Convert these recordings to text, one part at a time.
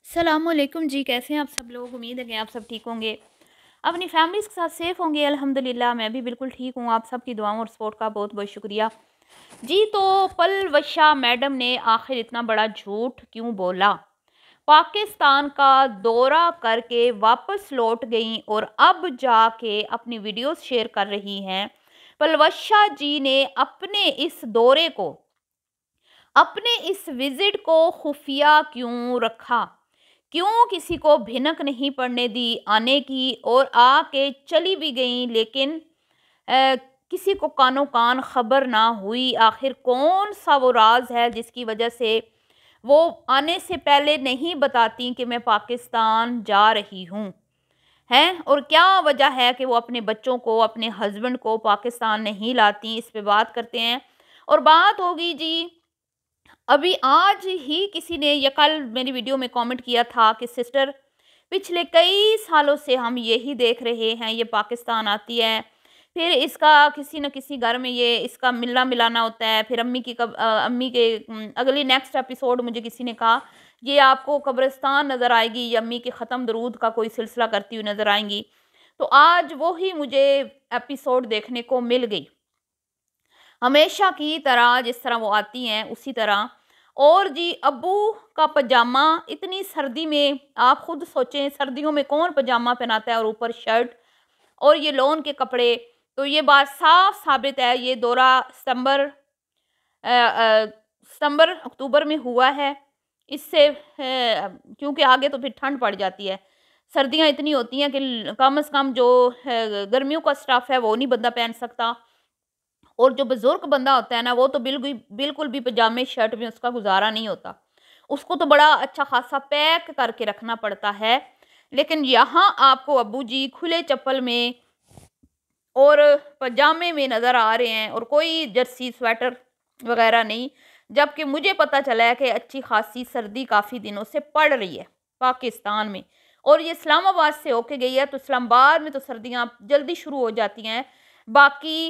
अस्सलामुअलैकुम जी, कैसे हैं आप सब लोग। उम्मीद है कि आप सब ठीक होंगे, अपनी फैमिलीज़ के साथ सेफ़ होंगे। अल्हम्दुलिल्लाह मैं भी बिल्कुल ठीक हूँ। आप सब की दुआओं और सपोर्ट का बहुत बहुत शुक्रिया जी। तो पलवशा मैडम ने आखिर इतना बड़ा झूठ क्यों बोला? पाकिस्तान का दौरा करके वापस लौट गईं और अब जाके अपनी वीडियोस शेयर कर रही हैं। पलवशा जी ने अपने इस विजिट को खुफिया क्यों रखा? क्यों किसी को भिनक नहीं पड़ने दी आने की, और आके चली भी गई, लेकिन अ, किसी को कानो कान खबर ना हुई? आखिर कौन सा वो राज है जिसकी वजह से वो आने से पहले नहीं बताती कि मैं पाकिस्तान जा रही हूँ, हैं? और क्या वजह है कि वो अपने बच्चों को, अपने हस्बैंड को पाकिस्तान नहीं लाती? इस पे बात करते हैं। और बात होगी जी, अभी आज ही किसी ने या कल मेरी वीडियो में कमेंट किया था कि सिस्टर, पिछले कई सालों से हम यही देख रहे हैं, ये पाकिस्तान आती है, फिर इसका किसी न किसी घर में ये इसका मिलना मिलाना होता है, फिर अम्मी के अगली नेक्स्ट एपिसोड मुझे किसी ने कहा ये आपको कब्रिस्तान नज़र आएगी, या अम्मी के ख़त्म दरूद का कोई सिलसिला करती हुई नज़र आएंगी। तो आज वो ही मुझे एपिसोड देखने को मिल गई, हमेशा की तरह जिस तरह वो आती हैं उसी तरह। और जी, अब्बू का पजामा इतनी सर्दी में, आप खुद सोचें सर्दियों में कौन पजामा पहनाता है और ऊपर शर्ट और ये लोन के कपड़े। तो ये बात साफ साबित है, ये दौरा सितंबर अक्टूबर में हुआ है। इससे क्योंकि आगे तो फिर ठंड पड़ जाती है, सर्दियाँ इतनी होती हैं कि कम से कम जो गर्मियों का स्टफ़ है वो नहीं बंदा पहन सकता, और जो बुजुर्ग बंदा होता है ना, वो तो बिल्कुल बिल्कुल भी पजामे शर्ट में उसका गुजारा नहीं होता, उसको तो बड़ा अच्छा खासा पैक करके रखना पड़ता है। लेकिन यहाँ आपको अब्बू जी खुले चप्पल में और पजामे में नज़र आ रहे हैं, और कोई जर्सी स्वेटर वगैरह नहीं, जबकि मुझे पता चला है कि अच्छी खासी सर्दी काफ़ी दिनों से पड़ रही है पाकिस्तान में, और ये इस्लामाबाद से होके गई है, तो इस्लामाबाद में तो सर्दियाँ जल्दी शुरू हो जाती हैं बाकी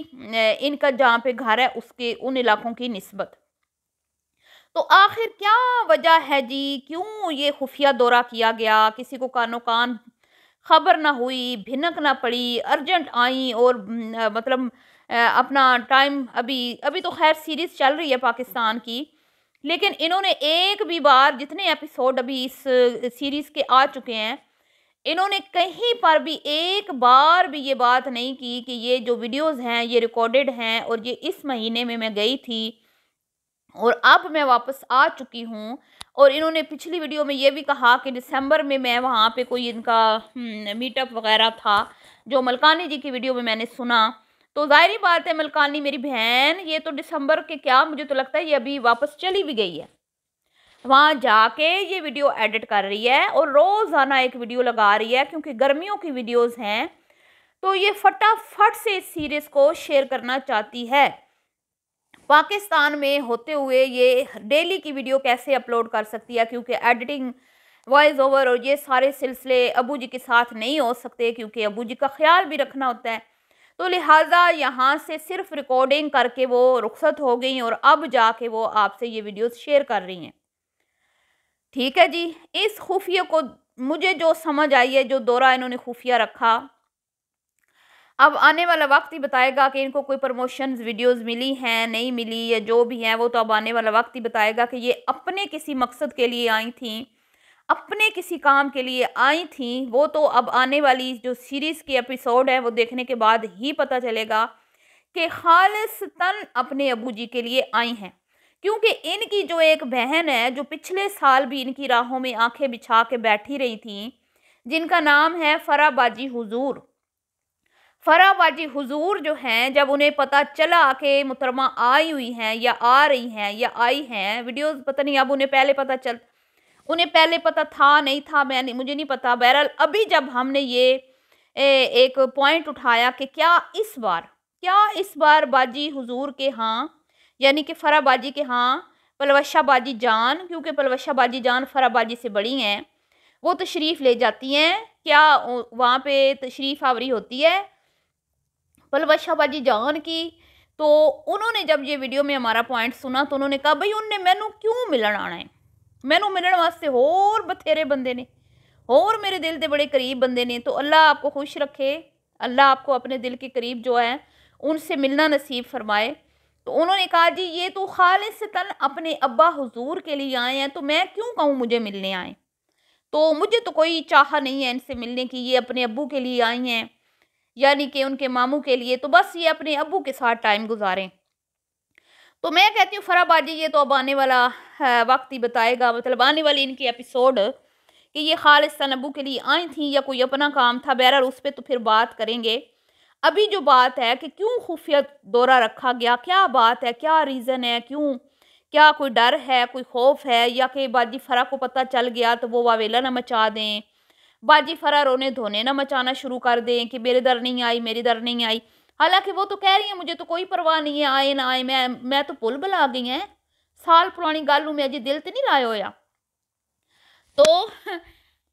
इनका जहाँ पे घर है उसके उन इलाकों की निस्बत। तो आखिर क्या वजह है जी, क्यों ये खुफिया दौरा किया गया? किसी को कानो कान खबर ना हुई, भिनक ना पड़ी, अर्जेंट आई, और मतलब अपना टाइम अभी अभी तो खैर सीरीज़ चल रही है पाकिस्तान की, लेकिन इन्होंने एक भी बार, जितने एपिसोड अभी इस सीरीज़ के आ चुके हैं, इन्होंने कहीं पर भी एक बार भी ये बात नहीं की कि ये जो वीडियोज़ हैं ये रिकॉर्डेड हैं, और ये इस महीने में मैं गई थी और अब मैं वापस आ चुकी हूँ। और इन्होंने पिछली वीडियो में ये भी कहा कि दिसंबर में मैं वहाँ पे कोई इनका मीटअप वगैरह था, जो मलकानी जी की वीडियो में मैंने सुना। तो ज़ाहिर बात है, मलकानी मेरी बहन, ये तो दिसंबर के क्या, मुझे तो लगता है ये अभी वापस चली भी गई है, वहाँ जाके ये वीडियो एडिट कर रही है और रोज़ाना एक वीडियो लगा रही है, क्योंकि गर्मियों की वीडियोज़ हैं, तो ये फटाफट से इस सीरीज़ को शेयर करना चाहती है। पाकिस्तान में होते हुए ये डेली की वीडियो कैसे अपलोड कर सकती है, क्योंकि एडिटिंग, वॉइस ओवर और ये सारे सिलसिले अबू जी के साथ नहीं हो सकते, क्योंकि अबू जी का ख्याल भी रखना होता है। तो लिहाजा यहाँ से सिर्फ रिकॉर्डिंग करके वो रुखसत हो गई, और अब जाके वो आपसे ये वीडियोस शेयर कर रही हैं। ठीक है जी, इस खुफिया को मुझे जो समझ आई है, जो दौरा इन्होंने खुफिया रखा, अब आने वाला वक्त ही बताएगा कि इनको कोई प्रमोशंस वीडियोस मिली हैं, नहीं मिली, या जो भी हैं वो तो अब आने वाला वक्त ही बताएगा कि ये अपने किसी मकसद के लिए आई थी, अपने किसी काम के लिए आई थी। वो तो अब आने वाली जो सीरीज़ की एपिसोड है वो देखने के बाद ही पता चलेगा कि खालिसतन अपने अबू जी के लिए आई हैं। क्योंकि इनकी जो एक बहन है, जो पिछले साल भी इनकी राहों में आंखें बिछा के बैठी रही थी, जिनका नाम है फराह बाजी हुजूर। फराह बाजी हुजूर जो हैं, जब उन्हें पता चला कि मुहतरमा आई हुई हैं, या आ रही हैं, या आई हैं, वीडियोस पता नहीं, अब उन्हें पहले पता था नहीं था, मैंने मुझे नहीं पता। बहरहाल अभी जब हमने ये एक पॉइंट उठाया कि क्या इस बार बाजी हुजूर के यहाँ, यानी कि फराह बाजी के यहाँ पलवशा बाजी जान, क्योंकि पलवशा बाजी जान फराह बाजी से बड़ी हैं, वो तशरीफ़ ले जाती हैं, क्या वहाँ पे तशरीफ़ आवरी होती है पलवशा बाजी जान की। तो उन्होंने जब ये वीडियो में हमारा पॉइंट सुना, तो उन्होंने कहा भाई उनने मैनू क्यों मिलन आना है, मैनू मिलने वास्ते होर बथेरे बंदे ने, होर मेरे दिल के बड़े करीब बंदे ने। तो अल्लाह आपको खुश रखे, अल्लाह आपको अपने दिल के करीब जो है उनसे मिलना नसीब फरमाए। तो उन्होंने कहा जी ये तो खालिसतन अपने अब्बा हुजूर के लिए आए हैं, तो मैं क्यों कहूँ मुझे मिलने आए, तो मुझे तो कोई चाह नहीं है इनसे मिलने की, ये अपने अब्बू के लिए आई हैं, यानी कि उनके मामू के लिए, तो बस ये अपने अब्बू के साथ टाइम गुजारें। तो मैं कहती हूँ फराबाजी ये तो अब आने वाला वक्त ही बताएगा, मतलब आने वाली इनकी एपिसोड कि ये खालिस्तान अब्बू के लिए आई थी या कोई अपना काम था। बहरहाल उस पर तो फिर बात करेंगे। अभी जो बात है कि क्यों खुफिया दौरा रखा गया, क्या बात है, क्या रीज़न है, क्यों, क्या कोई डर है, कोई खौफ है, या कि बाजी फरा को पता चल गया तो वो वावेला ना मचा दें, बाजी फरा रोने धोने ना मचाना शुरू कर दें कि मेरे दर नहीं आई, मेरी दर नहीं आई। हालांकि वो तो कह रही है मुझे तो कोई परवाह नहीं है, आए ना आए, मैं तो पुल बुला गई हैं, साल पुरानी गल में अजी दिल तो नहीं लाया होया। तो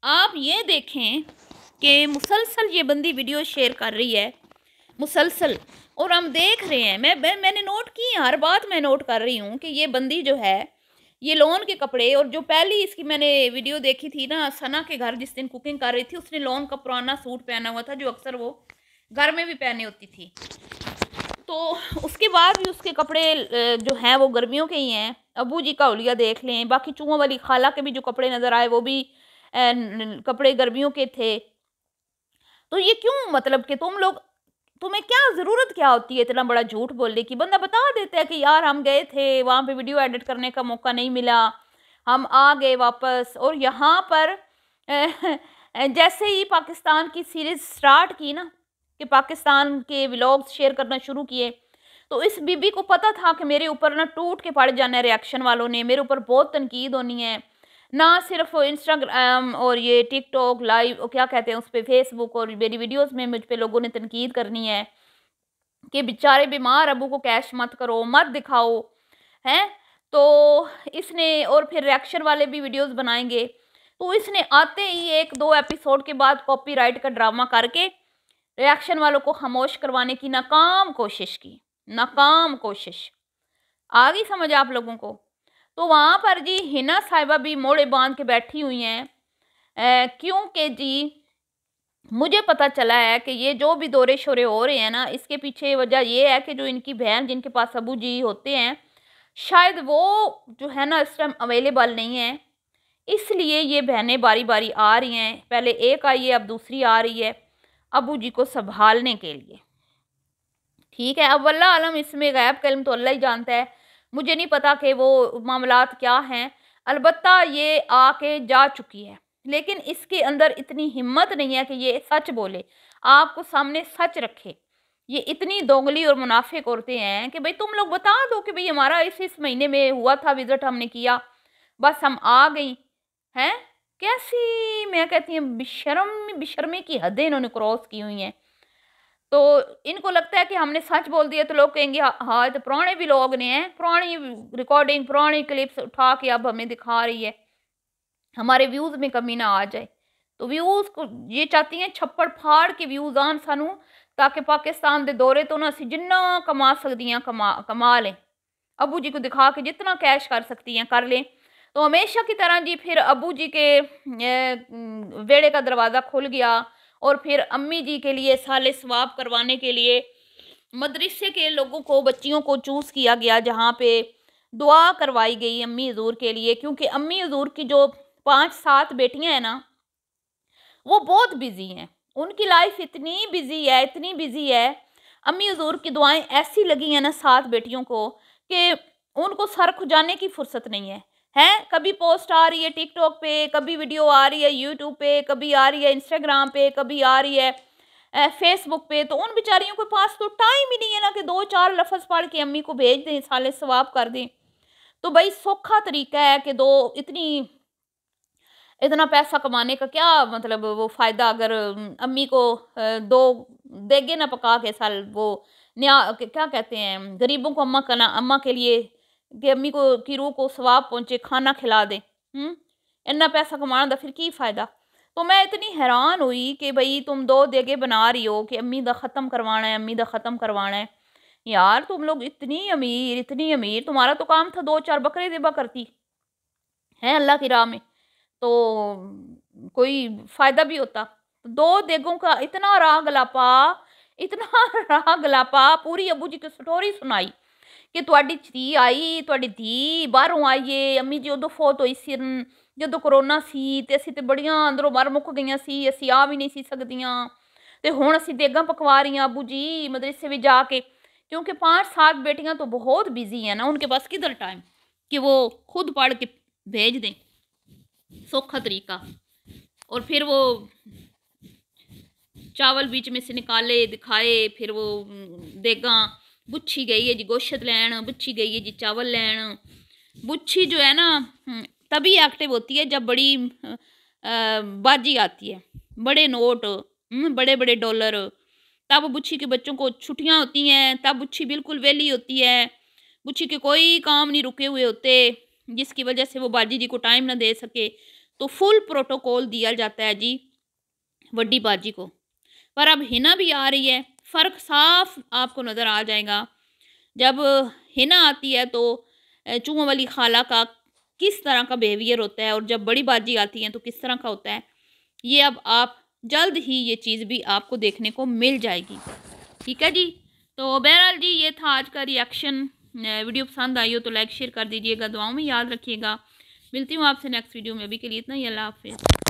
आप ये देखें कि मुसलसल ये बंदी वीडियो शेयर कर रही है मुसलसल, और हम देख रहे हैं, मैंने नोट की, हर बात मैं नोट कर रही हूँ कि ये बंदी जो है ये लोन के कपड़े, और जो पहली इसकी मैंने वीडियो देखी थी ना सना के घर जिस दिन कुकिंग कर रही थी, उसने लोन का पुराना सूट पहना हुआ था जो अक्सर वो घर में भी पहने होती थी। तो उसके बाद भी उसके कपड़े जो हैं वो गर्मियों के ही हैं। अबू जी का हुलिया देख लें, बाकी चूहों वाली खाला के भी जो कपड़े नज़र आए वो भी कपड़े गर्मियों के थे। तो ये क्यों, मतलब कि तुम लोग, तुम्हें क्या ज़रूरत क्या होती है इतना बड़ा झूठ बोलने की। बंदा बता देता है कि यार हम गए थे वहाँ पे, वीडियो एडिट करने का मौका नहीं मिला, हम आ गए वापस। और यहाँ पर जैसे ही पाकिस्तान की सीरीज़ स्टार्ट की ना, कि पाकिस्तान के व्लॉग्स शेयर करना शुरू किए, तो इस बीबी को पता था कि मेरे ऊपर ना टूट के पड़ जाना है रिएक्शन वालों ने, मेरे ऊपर बहुत तनकीद होनी है, ना सिर्फ इंस्टाग्राम और ये टिकटॉक लाइव क्या कहते हैं उस पर, फेसबुक और मेरी वीडियोस में मुझ पे लोगों ने तनकीद करनी है कि बेचारे बीमार अबू को कैश मत करो, मत दिखाओ, हैं। तो इसने, और फिर रिएक्शन वाले भी वीडियोस बनाएंगे, तो इसने आते ही 1-2 एपिसोड के बाद कॉपीराइट का ड्रामा करके रिएक्शन वालों को खामोश करवाने की नाकाम कोशिश की, नाकाम कोशिश। आ गई समझ आप लोगों को। तो वहाँ पर जी हिना साहिबा भी मोड़े बांध के बैठी हुई हैं, क्योंकि जी मुझे पता चला है कि ये जो भी दौरे शोरे हो रहे हैं ना, इसके पीछे वजह ये है कि जो इनकी बहन जिनके पास अबू जी होते हैं, शायद वो जो है ना इस टाइम अवेलेबल नहीं है, इसलिए ये बहनें बारी बारी आ रही हैं। पहले एक आई है, अब दूसरी आ रही है अबू जी को संभालने के लिए। ठीक है, अब वल्लाह आलम इसमें गैब का इल्म तो अल्लाह ही जानता है, मुझे नहीं पता कि वो मामलात क्या हैं। अलबत्ता ये आके जा चुकी है, लेकिन इसके अंदर इतनी हिम्मत नहीं है कि ये सच बोले, आपको सामने सच रखे। ये इतनी दोगली और मुनाफिक औरतें हैं कि भाई तुम लोग बता दो कि भाई हमारा इस महीने में हुआ था विजिट, हमने किया, बस हम आ गई हैं। कैसी, मैं कहती हूँ बेशर्मी की हदें इन्होंने क्रॉस की हुई हैं। तो इनको लगता है कि हमने सच बोल दिया तो लोग कहेंगे हाँ तो पुराने भी लोग ने हैं, पुरानी रिकॉर्डिंग पुरानी क्लिप्स उठा के अब हमें दिखा रही है, हमारे व्यूज़ में कमी ना आ जाए। तो व्यूज़ को ये चाहती हैं छप्पड़ फाड़ के व्यूज़ आन सानू, ताकि पाकिस्तान के दौरे तो ना असी जिन्ना कमा सकती हैं कमा लें, अबू जी को दिखा के जितना कैश कर सकती हैं कर लें। तो हमेशा की तरह जी फिर अबू जी के वेड़े का दरवाज़ा खुल गया, और फिर अम्मी जी के लिए साले सवाब करवाने के लिए मदरसे के लोगों को, बच्चियों को चूज़ किया गया, जहाँ पे दुआ करवाई गई अम्मी हजूर के लिए। क्योंकि अम्मी हजूर की जो 5-7 बेटियां हैं ना, वो बहुत बिजी हैं, उनकी लाइफ इतनी बिजी है, इतनी बिजी है। अम्मी हजूर की दुआएं ऐसी लगी हैं ना 7 बेटियों को कि उनको सर खुजाने की फुर्सत नहीं है। कभी पोस्ट आ रही है टिकटॉक पे, कभी वीडियो आ रही है यूट्यूब पे, कभी आ रही है इंस्टाग्राम पे, कभी आ रही है फेसबुक पे। तो उन बेचारियों के पास तो टाइम ही नहीं है ना कि 2-4 लफ्ज़ पढ़ के अम्मी को भेज दें, साले सवाब कर दें। तो भाई सौखा तरीका है कि इतना पैसा कमाने का क्या मतलब, वो फ़ायदा अगर अम्मी को 2 देगे ना पका के साल वो क्या कहते हैं गरीबों को अम्मा के लिए, कि अम्मी को की रूह को सवाब पहुँचे, खाना खिला दे। इतना पैसा कमाने का फिर की फ़ायदा। तो मैं इतनी हैरान हुई कि भाई तुम 2 देगे बना रही हो कि अम्मी दा ख़त्म करवाना है, अम्मी दा ख़त्म करवाना है। यार तुम लोग इतनी अमीर, तुम्हारा तो काम था 2-4 बकरे ज़िबा करती, है अल्लाह की राह में तो कोई फ़ायदा भी होता। तो 2 देगों का इतना राग लापा, इतना राग लापा, पूरी अबू जी की स्टोरी सुनाई कि तुहाडी धी आई, तुहाडी धी बाहरों आई है, अम्मी जी उदों फौत होई सी जदों कोरोना सी ते असीं ते बड़ियां अंदरों बाहर मुੱਕ गईयां सी, असीं आ भी नहीं सी सकदियां ते हुण असीं देगां पकवा रही हैं अबू जी मदरसे में जाके, क्योंकि 5-7 बेटियां तो बहुत बिजी हैं ना, उनके पास किधर टाइम कि वो खुद पढ़ के भेज दें, सौखा तरीका। और फिर वो चावल बीच में से निकाले दिखाए, फिर वो देगा बुच्छी गई है जी गोश्त लैन, बुच्छी गई है जी चावल लैन। बुच्छी जो है ना तभी एक्टिव होती है जब बड़ी बाजी आती है, बड़े नोट, बड़े बड़े डॉलर, तब बुच्छी के बच्चों को छुट्टियां होती हैं, तब बुच्छी बिल्कुल वेली होती है, बुच्छी के कोई काम नहीं रुके हुए होते, जिसकी वजह से वो बाजी जी को टाइम ना दे सके। तो फुल प्रोटोकॉल दिया जाता है जी वड्डी बाजी को। पर अब हिना भी आ रही है, फ़र्क साफ आपको नज़र आ जाएगा। जब हिना आती है तो चूहों वाली खाला का किस तरह का बिहेवियर होता है और जब बड़ी बाजी आती है तो किस तरह का होता है, ये अब आप जल्द ही ये चीज़ भी आपको देखने को मिल जाएगी। ठीक है जी। तो बहरहाल जी ये था आज का रिएक्शन। वीडियो पसंद आई हो तो लाइक शेयर कर दीजिएगा, दुआओं में याद रखिएगा। मिलती हूँ आपसे नेक्स्ट वीडियो में, अभी के लिए इतना ही, अल्लाह हाफ़िज़।